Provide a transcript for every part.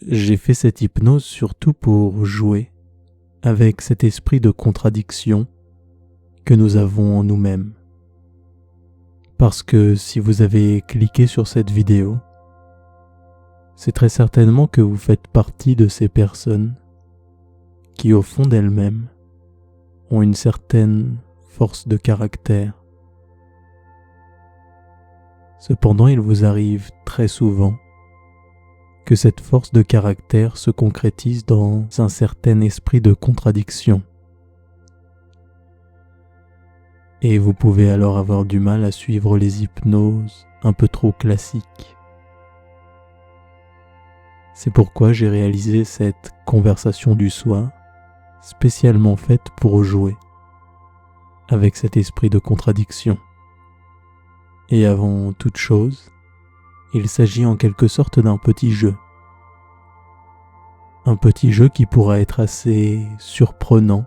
j'ai fait cette hypnose surtout pour jouer avec cet esprit de contradiction que nous avons en nous-mêmes. Parce que si vous avez cliqué sur cette vidéo, c'est très certainement que vous faites partie de ces personnes qui, au fond d'elles-mêmes, ont une certaine force de caractère. Cependant, il vous arrive très souvent que cette force de caractère se concrétise dans un certain esprit de contradiction. Et vous pouvez alors avoir du mal à suivre les hypnoses un peu trop classiques. C'est pourquoi j'ai réalisé cette conversation du soir, spécialement faite pour jouer avec cet esprit de contradiction. Et avant toute chose, il s'agit en quelque sorte d'un petit jeu. Un petit jeu qui pourra être assez surprenant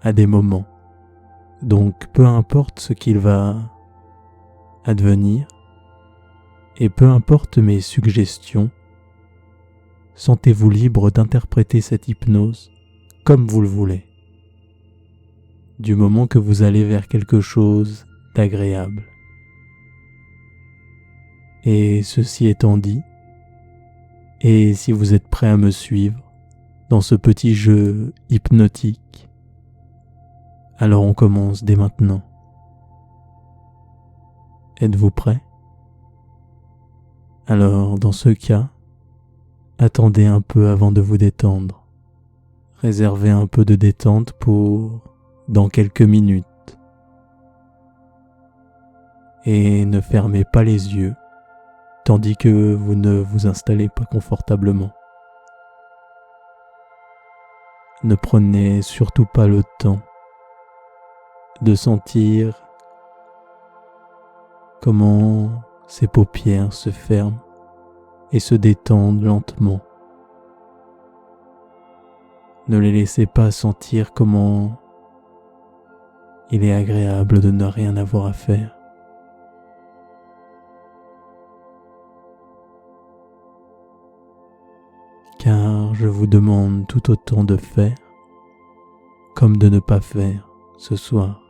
à des moments. Donc peu importe ce qu'il va advenir, et peu importe mes suggestions, sentez-vous libre d'interpréter cette hypnose comme vous le voulez, du moment que vous allez vers quelque chose d'agréable. Et ceci étant dit, et si vous êtes prêt à me suivre dans ce petit jeu hypnotique, alors on commence dès maintenant. Êtes-vous prêt? Alors dans ce cas, attendez un peu avant de vous détendre. Réservez un peu de détente pour dans quelques minutes. Et ne fermez pas les yeux tandis que vous ne vous installez pas confortablement. Ne prenez surtout pas le temps de sentir comment ces paupières se ferment et se détendent lentement. Ne les laissez pas sentir comment il est agréable de ne rien avoir à faire. Car je vous demande tout autant de faire comme de ne pas faire ce soir.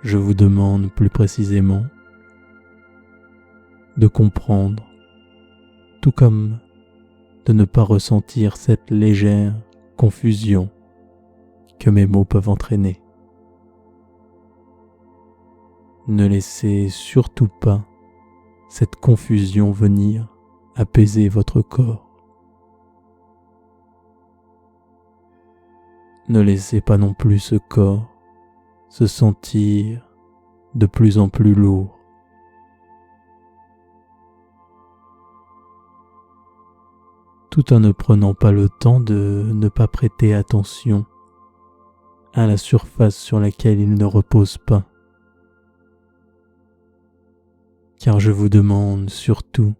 Je vous demande plus précisément de comprendre, tout comme de ne pas ressentir cette légère confusion que mes mots peuvent entraîner. Ne laissez surtout pas cette confusion venir apaiser votre corps. Ne laissez pas non plus ce corps se sentir de plus en plus lourd. Tout en ne prenant pas le temps de ne pas prêter attention à la surface sur laquelle il ne repose pas. Car je vous demande surtout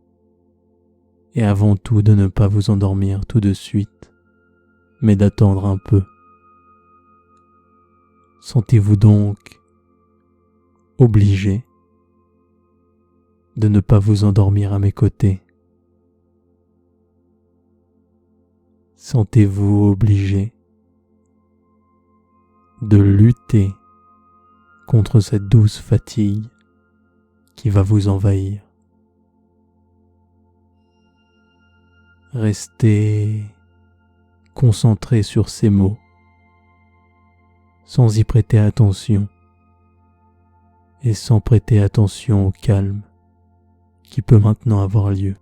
et avant tout de ne pas vous endormir tout de suite, mais d'attendre un peu. Sentez-vous donc obligé de ne pas vous endormir à mes côtés. Sentez-vous obligé de lutter contre cette douce fatigue qui va vous envahir. Restez concentré sur ces mots, sans y prêter attention, et sans prêter attention au calme qui peut maintenant avoir lieu.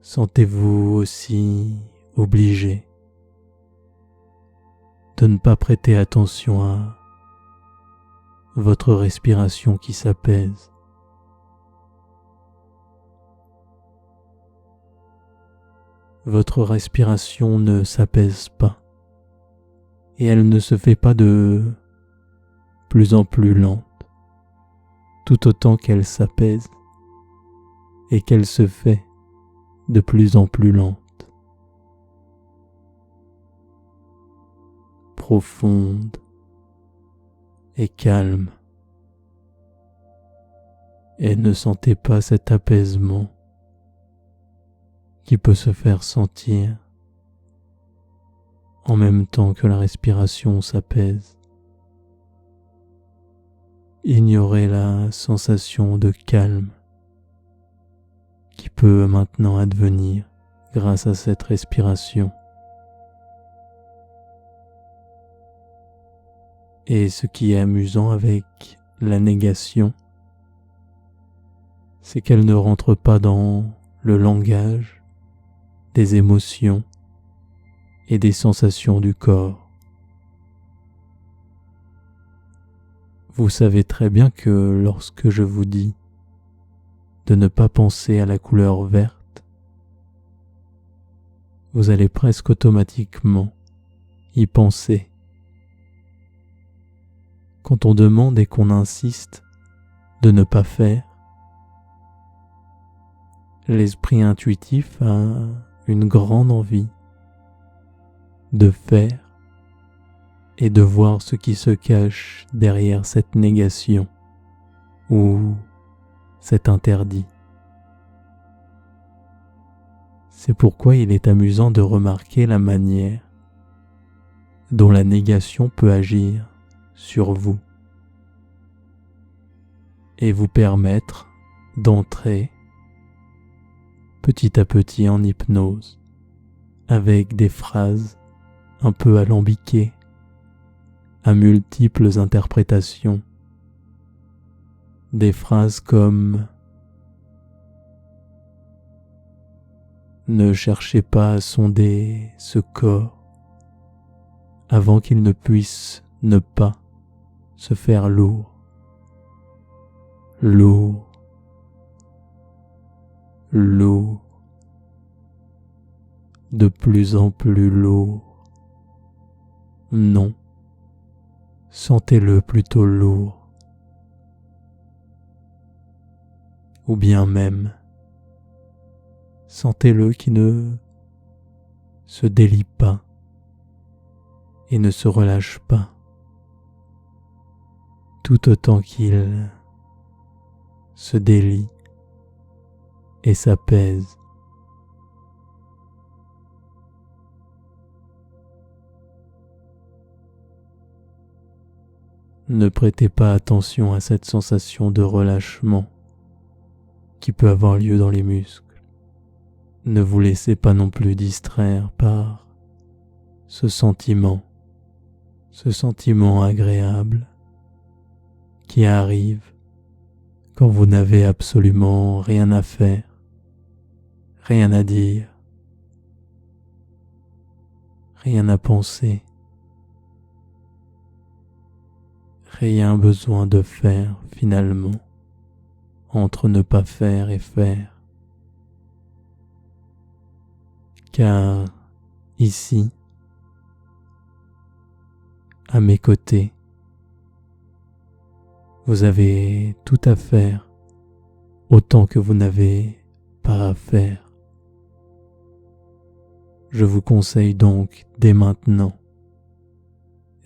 Sentez-vous aussi obligé de ne pas prêter attention à votre respiration qui s'apaise. Votre respiration ne s'apaise pas et elle ne se fait pas de plus en plus lente, tout autant qu'elle s'apaise et qu'elle se fait de plus en plus lente, profonde et calme. et ne sentez pas cet apaisement qui peut se faire sentir en même temps que la respiration s'apaise. Ignorez la sensation de calme qui peut maintenant advenir grâce à cette respiration. Et ce qui est amusant avec la négation, c'est qu'elle ne rentre pas dans le langage des émotions et des sensations du corps. Vous savez très bien que lorsque je vous dis de ne pas penser à la couleur verte, vous allez presque automatiquement y penser. Quand on demande et qu'on insiste de ne pas faire, l'esprit intuitif a une grande envie de faire et de voir ce qui se cache derrière cette négation ou cet interdit. C'est pourquoi il est amusant de remarquer la manière dont la négation peut agir sur vous et vous permettre d'entrer petit à petit en hypnose avec des phrases un peu alambiquées, à multiples interprétations. Des phrases comme « Ne cherchez pas à sonder ce corps avant qu'il ne puisse ne pas se faire lourd, lourd, lourd, de plus en plus lourd. Non, sentez-le plutôt lourd. » Ou bien même, sentez-le qui ne se délie pas et ne se relâche pas, tout autant qu'il se délie et s'apaise. Ne prêtez pas attention à cette sensation de relâchement qui peut avoir lieu dans les muscles. Ne vous laissez pas non plus distraire par ce sentiment agréable qui arrive quand vous n'avez absolument rien à faire, rien à dire, rien à penser, rien besoin de faire finalement entre ne pas faire et faire. Car ici, à mes côtés, vous avez tout à faire autant que vous n'avez pas à faire. Je vous conseille donc dès maintenant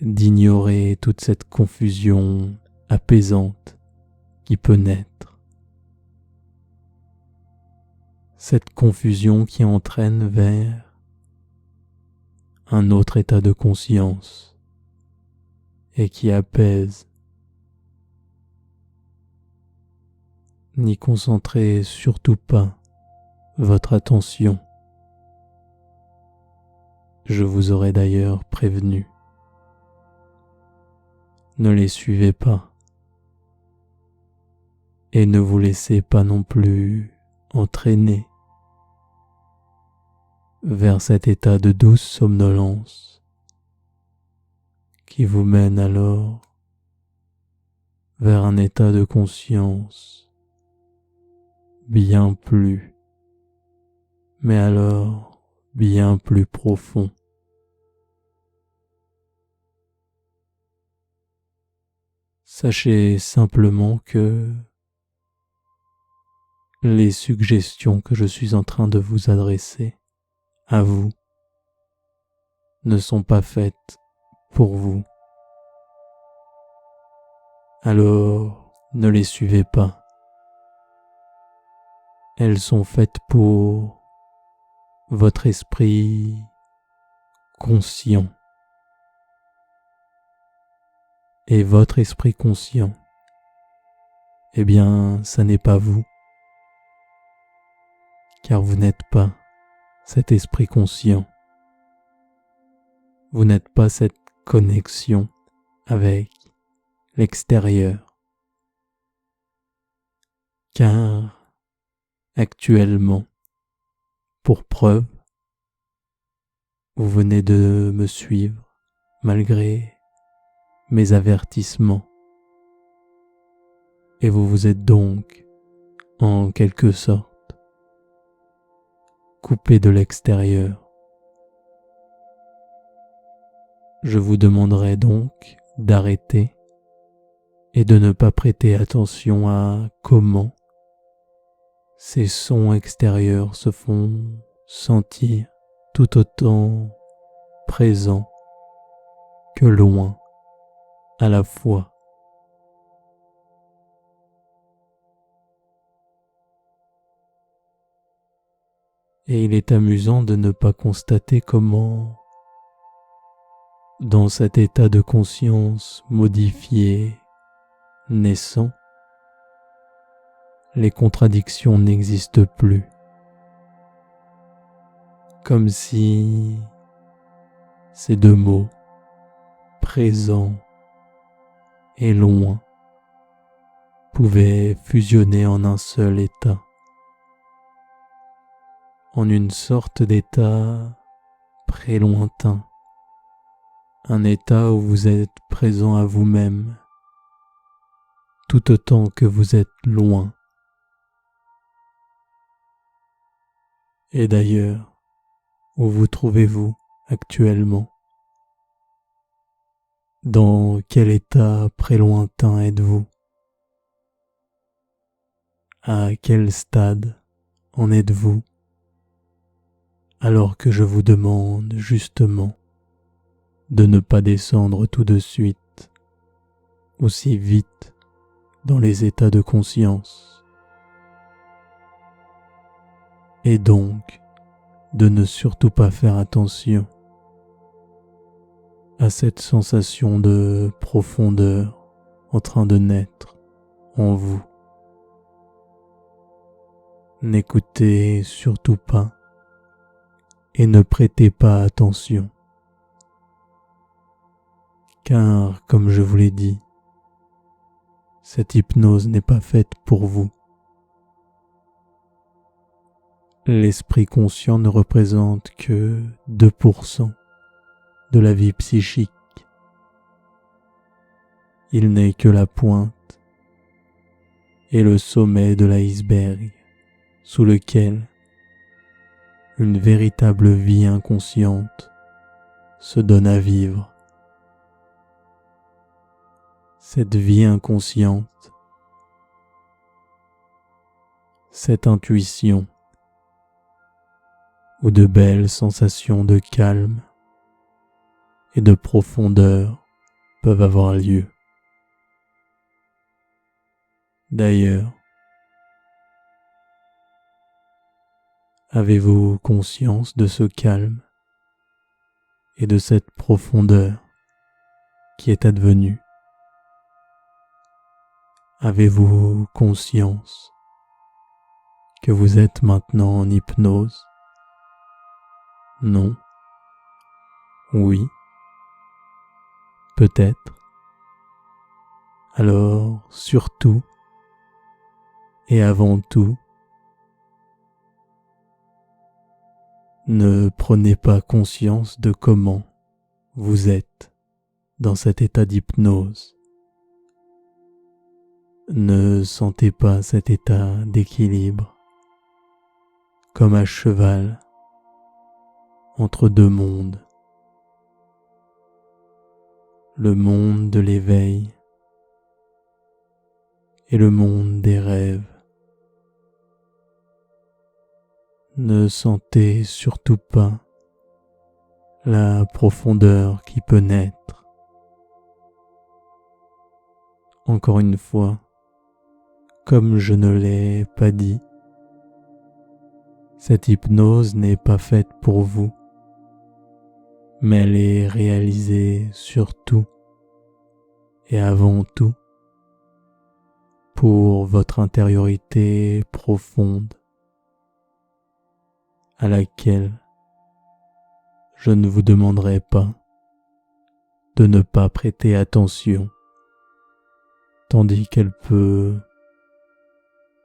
d'ignorer toute cette confusion apaisante qui peut naître. Cette confusion qui entraîne vers un autre état de conscience et qui apaise. N'y concentrez surtout pas votre attention. Je vous aurais d'ailleurs prévenu. Ne les suivez pas et ne vous laissez pas non plus entraîner vers cet état de douce somnolence qui vous mène alors vers un état de conscience bien plus, mais alors bien plus profond. Sachez simplement que les suggestions que je suis en train de vous adresser à vous ne sont pas faites pour vous. Alors ne les suivez pas elles sont faites pour votre esprit conscient. Et votre esprit conscient, eh bien, ça n'est pas vous, car vous n'êtes pas cet esprit conscient. Vous n'êtes pas cette connexion avec l'extérieur. Car actuellement, pour preuve, vous venez de me suivre malgré mes avertissements. Et vous vous êtes donc, en quelque sorte, coupé de l'extérieur. Je vous demanderai donc d'arrêter et de ne pas prêter attention à comment ces sons extérieurs se font sentir tout autant présents que loin à la fois. Et il est amusant de ne pas constater comment, dans cet état de conscience modifié, naissant, les contradictions n'existent plus. Comme si ces deux mots, présent et loin, pouvaient fusionner en un seul état, en une sorte d'état très-lointain, un état où vous êtes présent à vous-même, tout autant que vous êtes loin. Et d'ailleurs, où vous trouvez-vous actuellement? Dans quel état très-lointain êtes-vous? À quel stade en êtes-vous? Alors que je vous demande justement de ne pas descendre tout de suite, aussi vite dans les états de conscience, et donc de ne surtout pas faire attention à cette sensation de profondeur en train de naître en vous. N'écoutez surtout pas et ne prêtez pas attention, car comme je vous l'ai dit, cette hypnose n'est pas faite pour vous. L'esprit conscient ne représente que 2% de la vie psychique. Il n'est que la pointe et le sommet de l'iceberg sous lequel une véritable vie inconsciente se donne à vivre. Cette vie inconsciente, cette intuition, où de belles sensations de calme et de profondeur peuvent avoir lieu. D'ailleurs, avez-vous conscience de ce calme et de cette profondeur qui est advenue? Avez-vous conscience que vous êtes maintenant en hypnose? Non? Oui? Peut-être? Alors, surtout et avant tout, ne prenez pas conscience de comment vous êtes dans cet état d'hypnose. Ne sentez pas cet état d'équilibre comme à cheval entre deux mondes, le monde de l'éveil et le monde des rêves. Ne sentez surtout pas la profondeur qui peut naître. Encore une fois, comme je ne l'ai pas dit, Cette hypnose n'est pas faite pour vous, mais elle est réalisée surtout et avant tout pour votre intériorité profonde à laquelle je ne vous demanderai pas de ne pas prêter attention, tandis qu'elle peut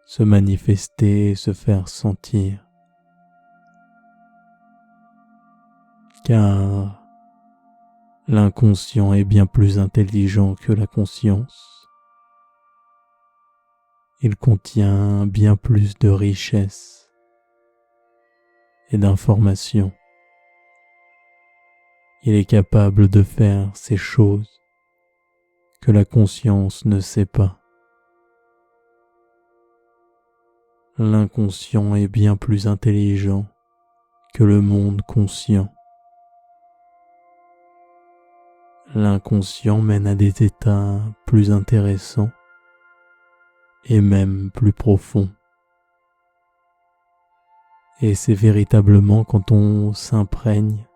se manifester et se faire sentir. Car l'inconscient est bien plus intelligent que la conscience. Il contient bien plus de richesse et d'informations. Il est capable de faire ces choses que la conscience ne sait pas. L'inconscient est bien plus intelligent que le monde conscient. L'inconscient mène à des états plus intéressants et même plus profonds. Et c'est véritablement quand on s'imprègne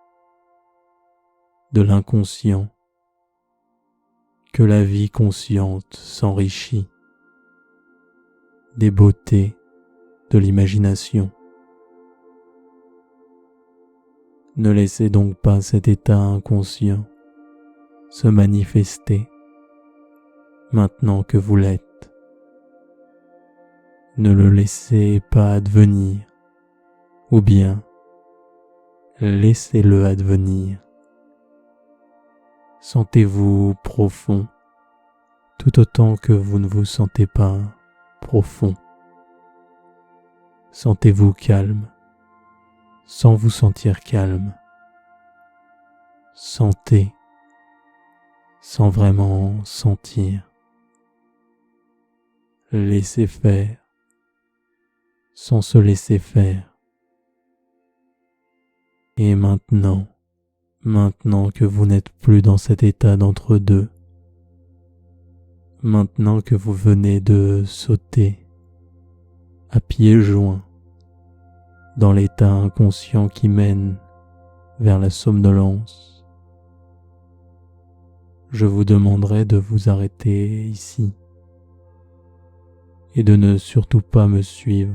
de l'inconscient que la vie consciente s'enrichit des beautés de l'imagination. Ne laissez donc pas cet état inconscient se manifester maintenant que vous l'êtes. Ne le laissez pas advenir, ou bien laissez-le advenir. Sentez-vous profond tout autant que vous ne vous sentez pas profond. Sentez-vous calme sans vous sentir calme. Sentez sans vraiment sentir. Laissez faire sans se laisser faire. Et maintenant que vous n'êtes plus dans cet état d'entre-deux, maintenant que vous venez de sauter à pieds joints dans l'état inconscient qui mène vers la somnolence, je vous demanderai de vous arrêter ici et de ne surtout pas me suivre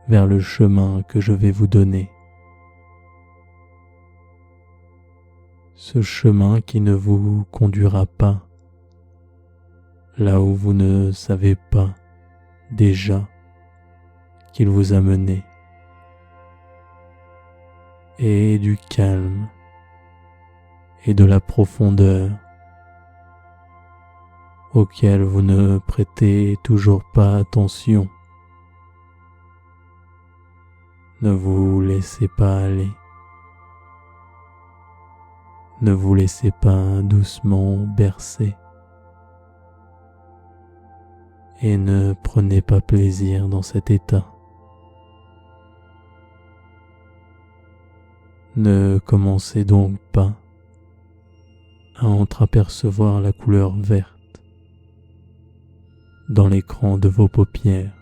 vers le chemin que je vais vous donner. Ce chemin qui ne vous conduira pas là où vous ne savez pas déjà qu'il vous a mené, et du calme et de la profondeur auquel vous ne prêtez toujours pas attention. Ne vous laissez pas aller. Ne vous laissez pas doucement bercer. Et ne prenez pas plaisir dans cet état. Ne commencez donc pas à entreapercevoir la couleur verte dans l'écran de vos paupières.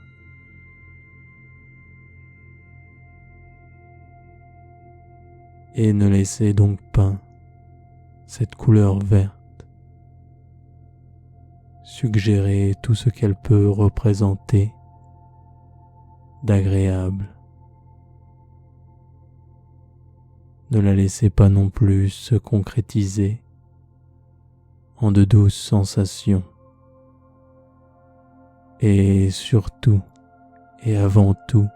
Et ne laissez donc pas cette couleur verte suggérer tout ce qu'elle peut représenter d'agréable. Ne la laissez pas non plus se concrétiser en de douces sensations. Et surtout, et avant tout,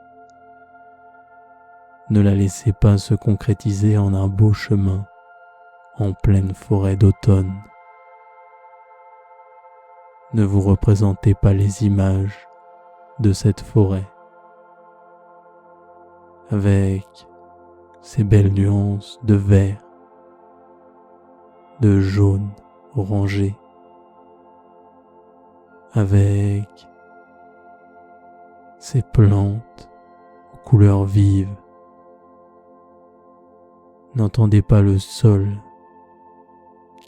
ne la laissez pas se concrétiser en un beau chemin en pleine forêt d'automne. Ne vous représentez pas les images de cette forêt avec ces belles nuances de vert, de jaune orangé, avec ces plantes aux couleurs vives. N'entendez pas le sol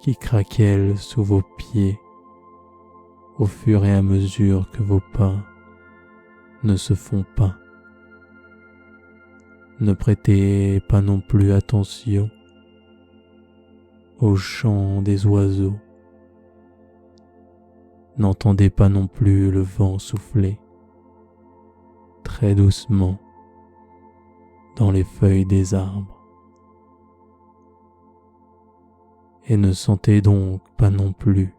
qui craquelle sous vos pieds au fur et à mesure que vos pas ne se font pas. Ne prêtez pas non plus attention au chant des oiseaux. N'entendez pas non plus le vent souffler très doucement dans les feuilles des arbres. Et ne sentez donc pas non plus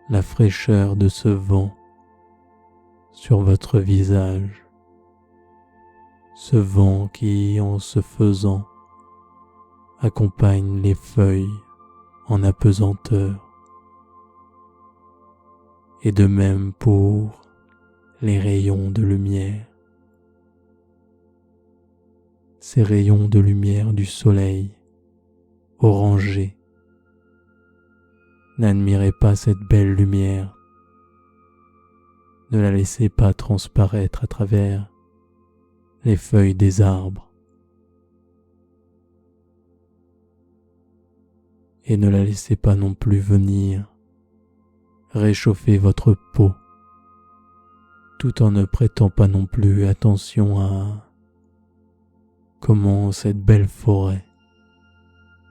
la fraîcheur de ce vent sur votre visage, ce vent qui, en se faisant, accompagne les feuilles en apesanteur. Et de même pour les rayons de lumière, ces rayons de lumière du soleil orangé. N'admirez pas cette belle lumière, ne la laissez pas transparaître à travers les feuilles des arbres et ne la laissez pas non plus venir réchauffer votre peau tout en ne prêtant pas non plus attention à comment cette belle forêt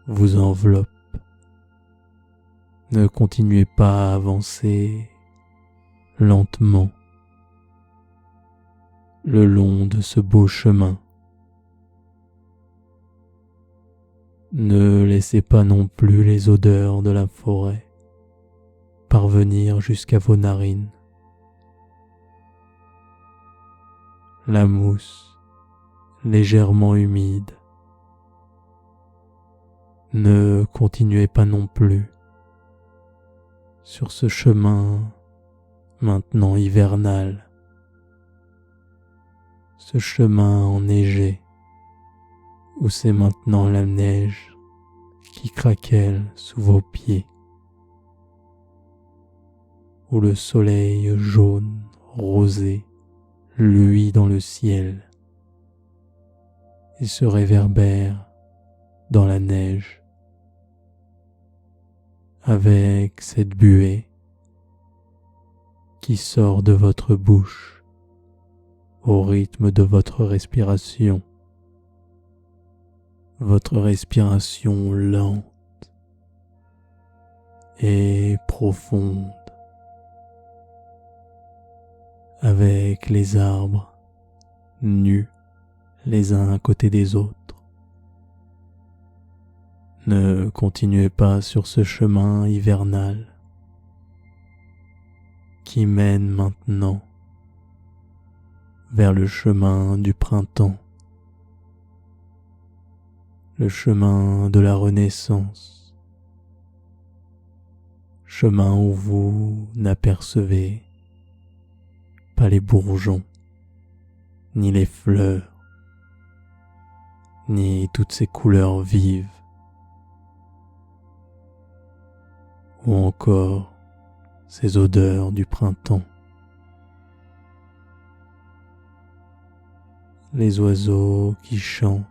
vous enveloppe. Ne continuez pas à avancer lentement le long de ce beau chemin. Ne laissez pas non plus les odeurs de la forêt parvenir jusqu'à vos narines. La mousse légèrement humide. Ne continuez pas non plus sur ce chemin maintenant hivernal, ce chemin enneigé où c'est maintenant la neige qui craquelle sous vos pieds, où le soleil jaune, rosé, luit dans le ciel et se réverbère dans la neige avec cette buée qui sort de votre bouche au rythme de votre respiration lente et profonde, avec les arbres nus les uns à côté des autres. Ne continuez pas sur ce chemin hivernal qui mène maintenant vers le chemin du printemps, le chemin de la renaissance, chemin où vous n'apercevez pas les bourgeons, ni les fleurs, ni toutes ces couleurs vives, ou encore ces odeurs du printemps. Les oiseaux qui chantent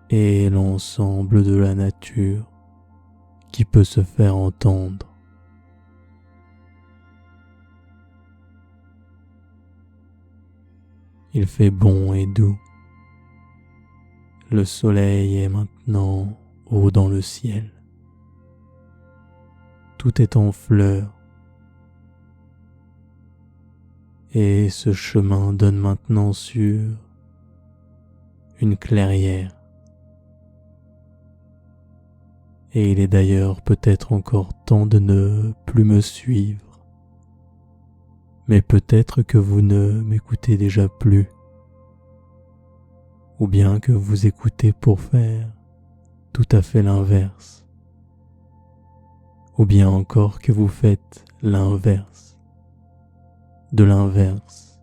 et l'ensemble de la nature qui peut se faire entendre. Il fait bon et doux. Le soleil est maintenant haut dans le ciel. Tout est en fleurs. Et ce chemin donne maintenant sur une clairière. Et il est d'ailleurs peut-être encore temps de ne plus me suivre. Mais peut-être que vous ne m'écoutez déjà plus. Ou bien que vous écoutez pour faire tout à fait l'inverse. Ou bien encore que vous faites l'inverse de l'inverse.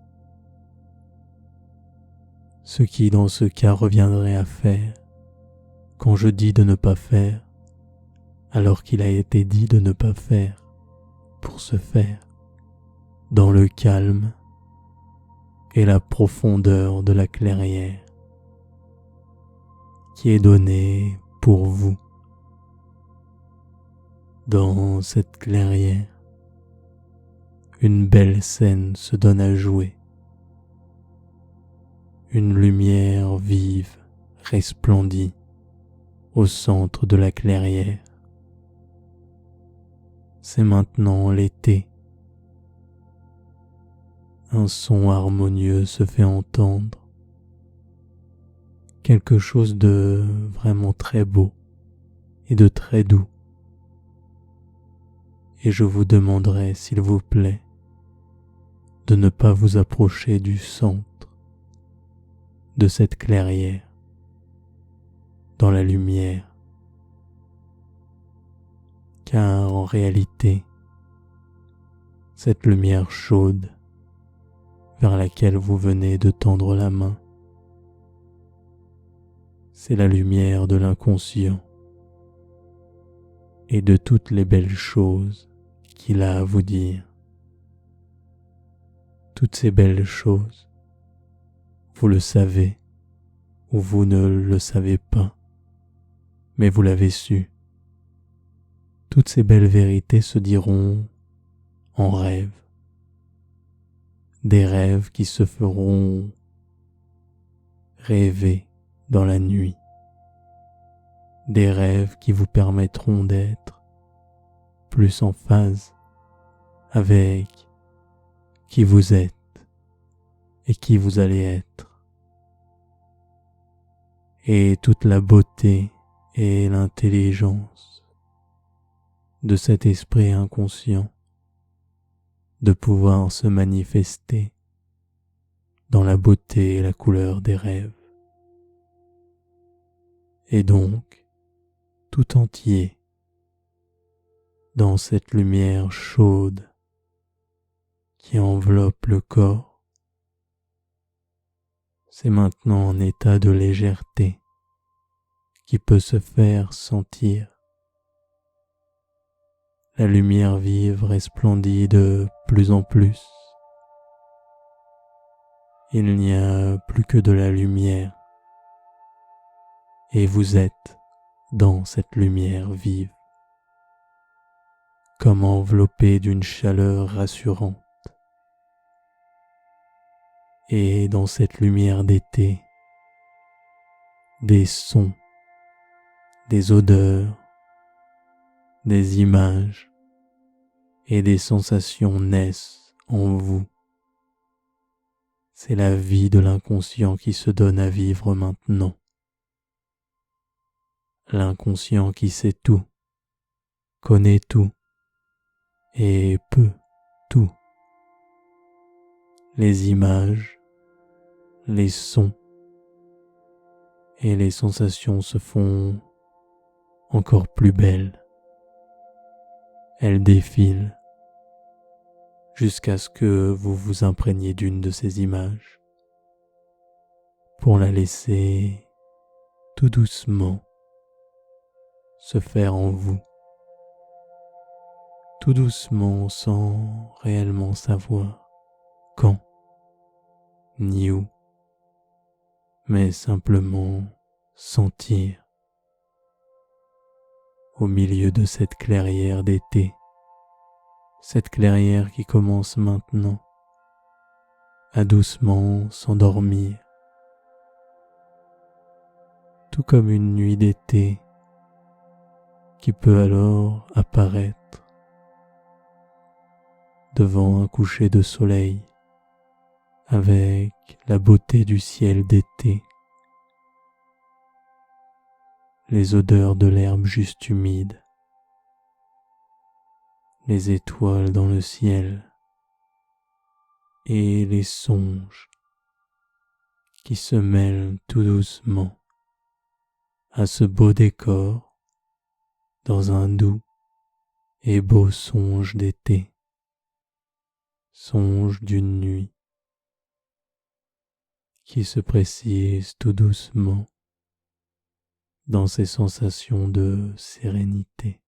Ce qui dans ce cas reviendrait à faire quand je dis de ne pas faire, alors qu'il a été dit de ne pas faire pour se faire, dans le calme et la profondeur de la clairière qui est donnée pour vous. Dans cette clairière, une belle scène se donne à jouer. une lumière vive resplendit au centre de la clairière. C'est maintenant l'été. Un son harmonieux se fait entendre, quelque chose de vraiment très beau et de très doux. Et je vous demanderai, s'il vous plaît, de ne pas vous approcher du centre de cette clairière, dans la lumière, car en réalité, cette lumière chaude vers laquelle vous venez de tendre la main, c'est la lumière de l'inconscient et de toutes les belles choses qu'il a à vous dire. Toutes ces belles choses, vous le savez ou vous ne le savez pas, mais vous l'avez su. Toutes ces belles vérités se diront en rêve, des rêves qui se feront rêver dans la nuit, des rêves qui vous permettront d'être plus en phase avec qui vous êtes et qui vous allez être. Et toute la beauté et l'intelligence de cet esprit inconscient de pouvoir se manifester dans la beauté et la couleur des rêves. Et donc, tout entier, dans cette lumière chaude qui enveloppe le corps, c'est maintenant un état de légèreté qui peut se faire sentir. La lumière vive resplendit de plus en plus. Il n'y a plus que de la lumière, et vous êtes dans cette lumière vive, comme enveloppé d'une chaleur rassurante. Et dans cette lumière d'été, des sons, des odeurs, des images et des sensations naissent en vous. C'est la vie de l'inconscient qui se donne à vivre maintenant. L'inconscient qui sait tout, connaît tout et peut tout. Les images, les sons et les sensations se font encore plus belles. Elles défilent jusqu'à ce que vous vous imprégniez d'une de ces images pour la laisser tout doucement se faire en vous, tout doucement sans réellement savoir quand ni où, mais simplement sentir au milieu de cette clairière d'été, cette clairière qui commence maintenant à doucement s'endormir, tout comme une nuit d'été qui peut alors apparaître devant un coucher de soleil avec la beauté du ciel d'été, les odeurs de l'herbe juste humide, les étoiles dans le ciel et les songes qui se mêlent tout doucement à ce beau décor dans un doux et beau songe d'été, songe d'une nuit qui se précise tout doucement dans ces sensations de sérénité.